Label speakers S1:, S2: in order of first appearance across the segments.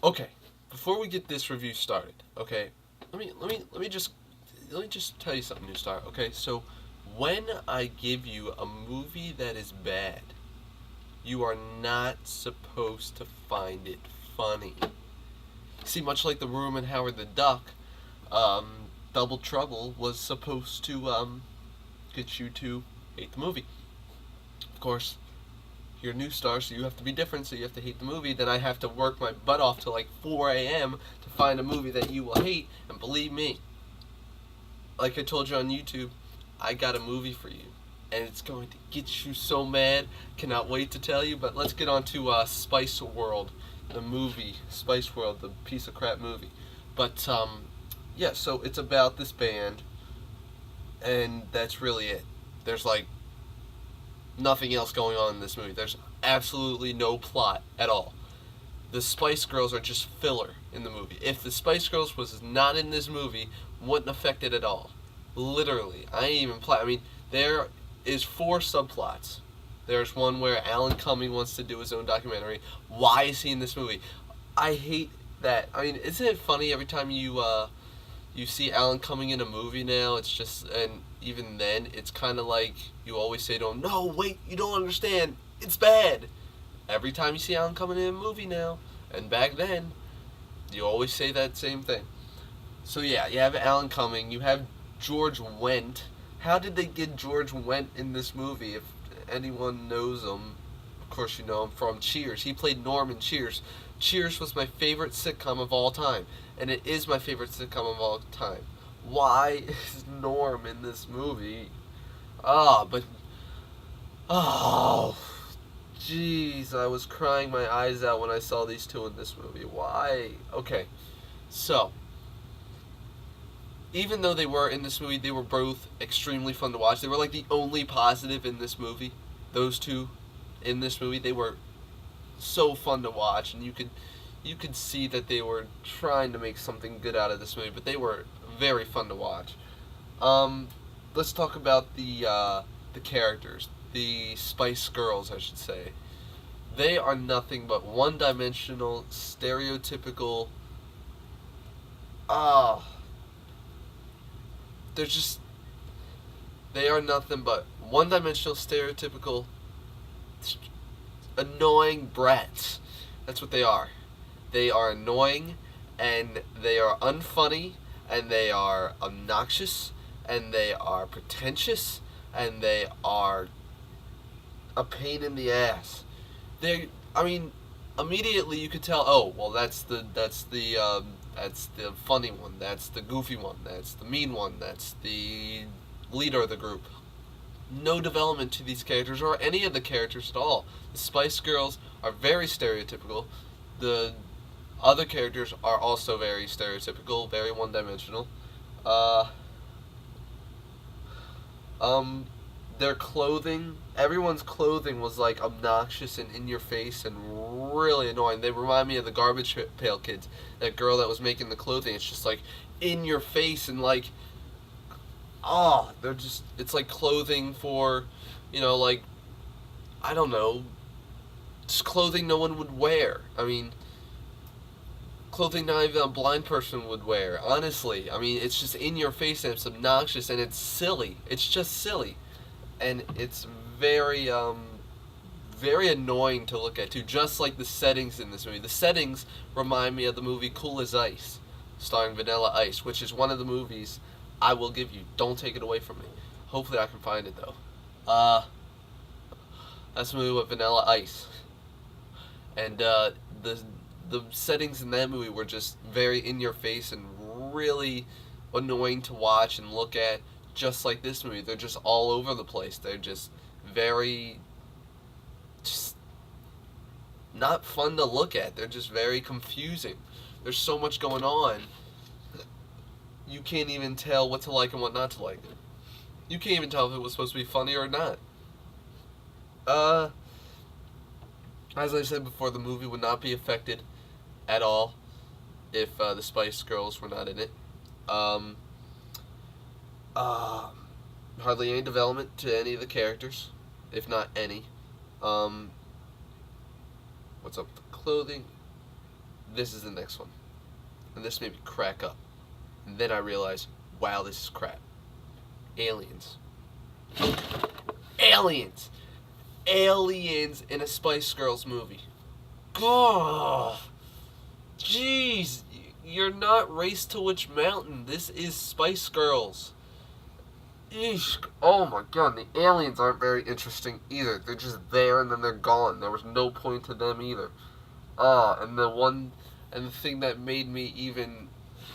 S1: Okay, before we get this review started, okay, let me just tell you something, New Star. Okay, so when I give you a movie that is bad, you are not supposed to find it funny. See, much like The Room and Howard the Duck, Double Trouble was supposed to get you to hate the movie. Of course, you're a new star, so you have to be different, so you have to hate the movie. Then I have to work my butt off till like 4 a.m. to find a movie that you will hate. And believe me, like I told you on YouTube, I got a movie for you. And it's going to get you so mad. Cannot wait to tell you. But let's get on to Spice World, the movie. Spice World, the piece of crap movie. But, yeah, so it's about this band, and that's really it. There's like nothing else going on in this movie. There's absolutely no plot at all. The Spice Girls are just filler in the movie. If the Spice Girls was not in this movie, wouldn't affect it at all. Literally, I ain't even play. I mean, there is 4 subplots. There's one where Alan Cumming wants to do his own documentary. Why is he in this movie? I hate that. I mean, isn't it funny every time you see Alan Cumming in a movie now? It's just, and even then, it's kind of like you always say to him, "No, wait, you don't understand. It's bad." Every time you see Alan Cumming in a movie now, and back then, you always say that same thing. So yeah, you have Alan Cumming, you have George Wendt. How did they get George Wendt in this movie? If anyone knows him, of course you know him from Cheers. He played Norm in Cheers. Cheers was my favorite sitcom of all time, and it is my favorite sitcom of all time. Why is Norm in this movie? Ah, but oh, jeez, I was crying my eyes out when I saw these two in this movie. Why? Okay, so even though they were in this movie, they were both extremely fun to watch. They were like the only positive in this movie. Those two in this movie, they were so fun to watch, and you could see that they were trying to make something good out of this movie, but they were very fun to watch. Um, let's talk about the characters, the Spice Girls, I should say. They are nothing but one-dimensional, stereotypical. Ah, they're just they are nothing but one-dimensional, stereotypical, annoying brats. That's what they are. They are annoying, and they are unfunny, and they are obnoxious, and they are pretentious, and they are a pain in the ass. I mean, immediately you could tell. Oh, well, that's the funny one. That's the goofy one. That's the mean one. That's the leader of the group. No development to these characters or any of the characters at all. The Spice Girls are very stereotypical. The other characters are also very stereotypical, very one-dimensional. Uh, um, their clothing, everyone's clothing was like obnoxious and in your face and really annoying. They remind me of the Garbage Pail Kids. That girl that was making the clothing, it's just like in your face and like, they're just, it's like clothing for, like, I don't know, just clothing no one would wear. I mean, clothing not even a blind person would wear. Honestly, I mean, it's just in your face and it's obnoxious and it's silly. It's just silly, and it's very very annoying to look at too. Just like the settings in this movie. The settings remind me of the movie Cool as Ice, starring Vanilla Ice, which is one of the movies I will give you. Don't take it away from me. Hopefully, I can find it though. That's a movie with Vanilla Ice, and the settings in that movie were just very in your face and really annoying to watch and look at. Just like this movie, they're just all over the place. They're just very, just not fun to look at. They're just very confusing. There's so much going on. You can't even tell what to like and what not to like. You can't even tell if it was supposed to be funny or not. Uh, as I said before, the movie would not be affected at all if the Spice Girls were not in it. Um, uh, Hardly any development to any of the characters, if not any. Um, what's up with the clothing? this is the next one. And this made me crack up. And then I realized, wow, this is crap. Aliens. Aliens! Aliens in a Spice Girls movie. Oh, jeez. You're not Race to Witch Mountain. This is Spice Girls. Eesh. Oh my god, the aliens aren't very interesting either. They're just there and then they're gone. There was no point to them either. And the thing that made me even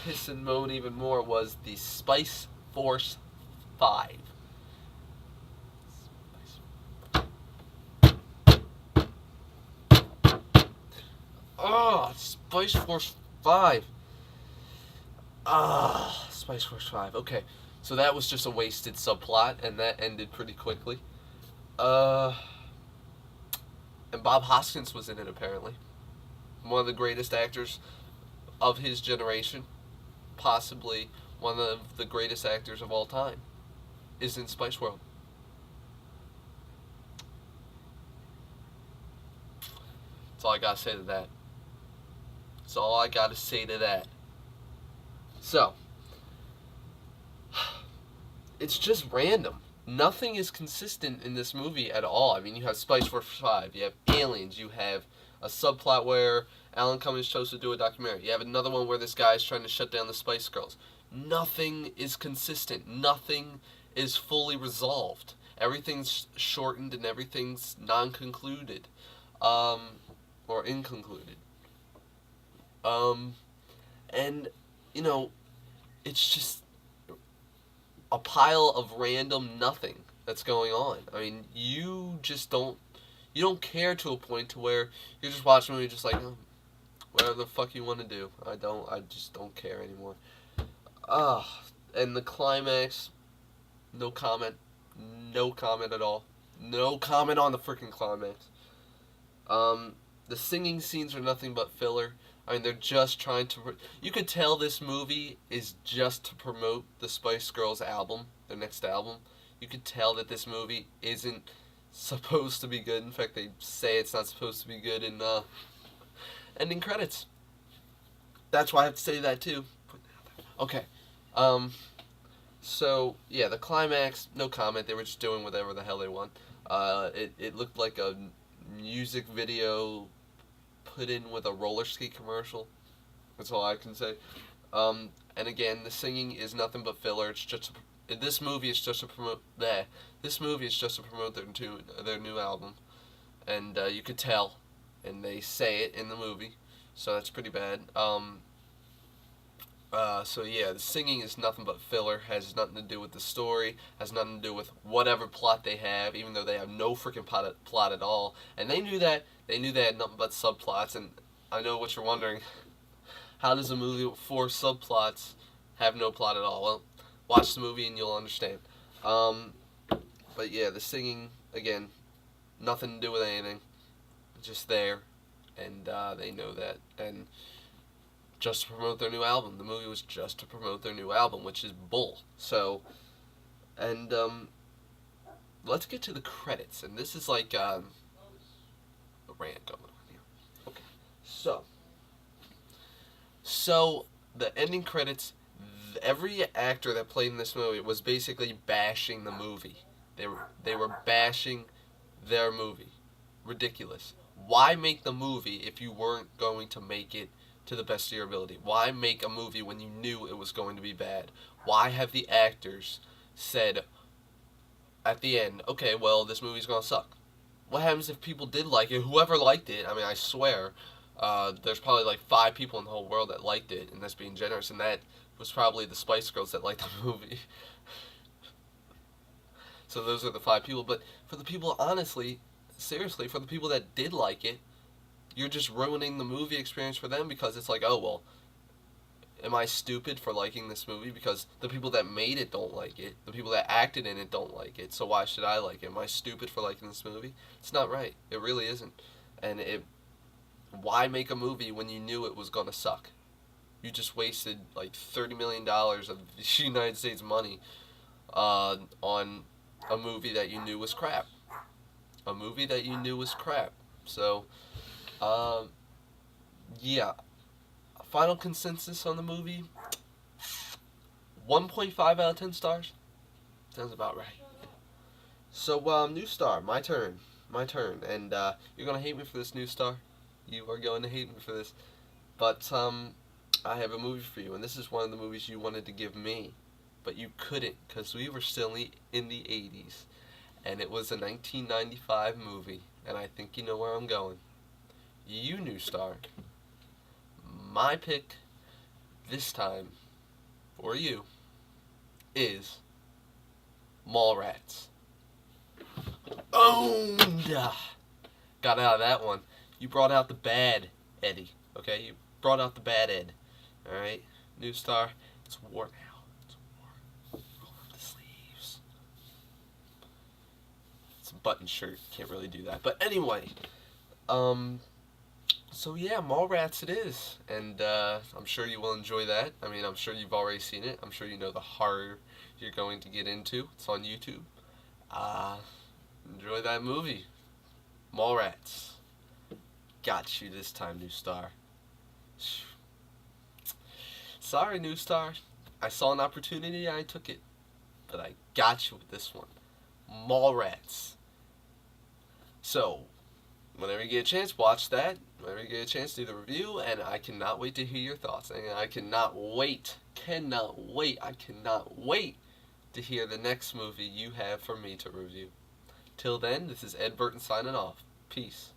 S1: piss and moan even more was the Spice Force 5. Spice Force 5. Spice Force 5. Okay, so that was just a wasted subplot, and that ended pretty quickly. And Bob Hoskins was in it, apparently. One of the greatest actors of his generation. Possibly one of the greatest actors of all time. Is in Spice World. That's all I gotta say to that. That's all I gotta say to that. So, it's just random. Nothing is consistent in this movie at all. I mean, you have Spice Force 5, you have aliens, you have a subplot where Alan Cummings chose to do a documentary. You have another one where this guy is trying to shut down the Spice Girls. Nothing is consistent. Nothing is fully resolved. Everything's shortened and everything's non-concluded. Or inconcluded. And, you know, it's just a pile of random nothing that's going on. I mean, you don't care to a point to where you're just watching a movie just like, oh, whatever the fuck you want to do. I just don't care anymore. And the climax, no comment. No comment at all. No comment on the freaking climax. The singing scenes are nothing but filler. I mean, they're just trying to... You could tell this movie is just to promote the Spice Girls album, their next album. You could tell that this movie isn't supposed to be good. In fact, they say it's not supposed to be good in ending credits. That's why I have to say that, too. Okay. So, yeah, the climax, no comment. They were just doing whatever the hell they want. It looked like a music video put in with a roller skate commercial. That's all I can say. And again, the singing is nothing but filler. It's just this movie is just to promote This movie is just to promote their new album, and you could tell, and they say it in the movie, so that's pretty bad. So yeah, the singing is nothing but filler. Has nothing to do with the story. Has nothing to do with whatever plot they have, even though they have no freaking plot at all. And they knew that. They knew they had nothing but subplots. And I know what you're wondering. How does a movie with 4 subplots have no plot at all? Well, watch the movie and you'll understand. But yeah, the singing, again, nothing to do with anything. Just there. And they know that. And just to promote their new album. The movie was just to promote their new album, which is bull. So, and let's get to the credits. And this is like a rant going on here. Okay, so the ending credits. Every actor that played in this movie was basically bashing the movie. They were bashing their movie. Ridiculous. Why make the movie if you weren't going to make it to the best of your ability? Why make a movie when you knew it was going to be bad? Why have the actors said at the end, okay, well, this movie's going to suck? What happens if people did like it? Whoever liked it, I mean, I swear, there's probably like 5 people in the whole world that liked it, and that's being generous, and that was probably the Spice Girls that liked the movie. So those are the 5 people. But for the people, honestly, seriously, for the people that did like it, you're just ruining the movie experience for them, because it's like, oh, well, am I stupid for liking this movie? Because the people that made it don't like it. The people that acted in it don't like it. So why should I like it? Am I stupid for liking this movie? It's not right. It really isn't. And why make a movie when you knew it was going to suck? You just wasted like $30 million of the United States money on a movie that you knew was crap. A movie that you knew was crap. So, yeah, Final consensus on the movie: 1.5 out of 10 stars. Sounds about right. So, new star, my turn. My turn. And you're going to hate me for this, new star. You are going to hate me for this. But I have a movie for you, and this is one of the movies you wanted to give me, but you couldn't because we were still in the 80s, and it was a 1995 movie, and I think you know where I'm going. You, new star. My pick this time for you is Mallrats. Owned! Got out of that one. You brought out the bad Eddie, okay? You brought out the bad Ed. Alright? New star. It's war now. It's war. Roll up the sleeves. It's a button shirt. Can't really do that. But anyway. So yeah, Mallrats it is. And I'm sure you will enjoy that. I mean, I'm sure you've already seen it. I'm sure you know the horror you're going to get into. It's on YouTube. Enjoy that movie. Mallrats. Got you this time, new star. Sorry, new star. I saw an opportunity, I took it. But I got you with this one. Mallrats. So, whenever you get a chance, watch that. Whenever you get a chance, do the review. And I cannot wait to hear your thoughts. And I cannot wait to hear the next movie you have for me to review. Till then, this is Ed Burton signing off. Peace.